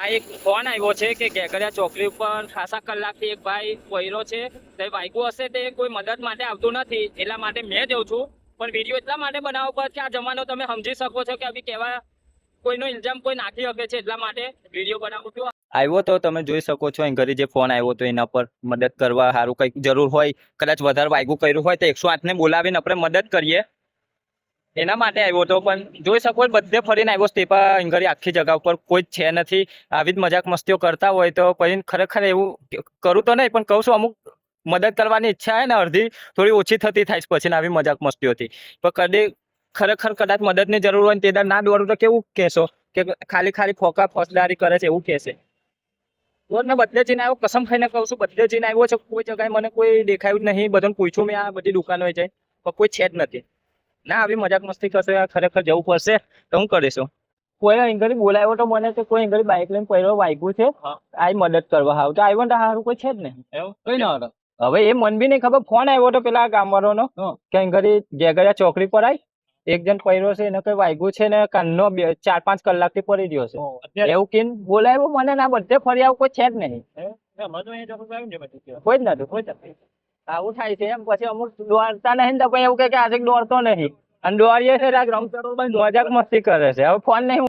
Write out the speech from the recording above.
આ એક ફોન આવ્યો છે કે ઘેઘડિયા ચોકડી ઉપર ખાસા કલાકથી એક ભાઈ કોયરો છે તે વાગ્યું હશે તે કોઈ મદદ માટે આવતું નથી એટલા માટે મેં જઉં છું પણ વિડીયો એટલા માટે બનાવવો પડે કે આ જમાનો તમે સમજી શકો છો કે અભી કેવા કોઈનો ઇલ્ઝામ કોઈ નાખી શકે છે એટલા માટે વિડીયો બનાવું છું। આવ્યો તો તમે જોઈ શકો છો અહીં ઘરે જે ફોન આવ્યો તો એના પર મદદ કરવા સારું કંઈક જરૂર હોય કદાચ વધારે વાગ્યું કર્યું હોય તો 108 ને બોલાવીને આપણે મદદ કરીએ એના માટે આવ્યો હતો પણ જોઈ શકો બધે ફરીને આવ્યો સ્ટેપા ઘરે આખી જગ્યા ઉપર કોઈ છે નથી આવી જ મજાક મસ્તીઓ કરતા હોય તો પછી ખરેખર એવું કરું તો નહીં પણ કહું છું અમુક મદદ કરવાની ઈચ્છા છે ને અડધી થોડી ઓછી થતી થાય પછી આવી મજાક મસ્તીઓથી પણ કદી ખરેખર કદાચ મદદની જરૂર હોય ને તે ના દોડું તો કેવું કહેશો કે ખાલી ખાલી ફોકા ફોસદારી કરે છે એવું કહેશે। મેં બધે જઈને આવ્યો કસમ ખાઈને કહું છું બધે જઈને આવ્યો છે કોઈ જગ્યાએ મને કોઈ દેખાયું જ નહીં બધાને પૂછ્યું મેં આ બધી દુકાનોએ જાય પણ કોઈ છે જ નથી ના આવી મજાક મસ્તી કરશે ખરેખર જવું પડશે તો હું કરીશું કોઈ અહીં બોલાવ્યો તો મને કે કોઈ અહીં બાઇક લઈને પહેલો વાગ્યું છે આ મદદ કરવા આવ તો આવ્યો તો સારું કોઈ છે જ નહીં કઈ ના હવે એ મન બી નહીં ખબર ફોન આવ્યો તો પેલા ગામવાળાનો કે અહીં ઘેઘડિયા ચોકડી પર આવી એક જણ પહેરો છે એને કઈ વાગ્યું છે ને કાનનો 4-5 કલાકથી પડી રહ્યો છે એવું કે બોલાવ્યો મને ના બધે ફરી આવું કોઈ છે જ નહીં કોઈ જ નતું કોઈ જ આવું થાય છે એમ પછી અમુક દોડતા નહીં તો પછી એવું કે આજે દોડતો નહીં અને દોડીએ છે મજાક મસ્તી કરે છે હવે ફોન નહીં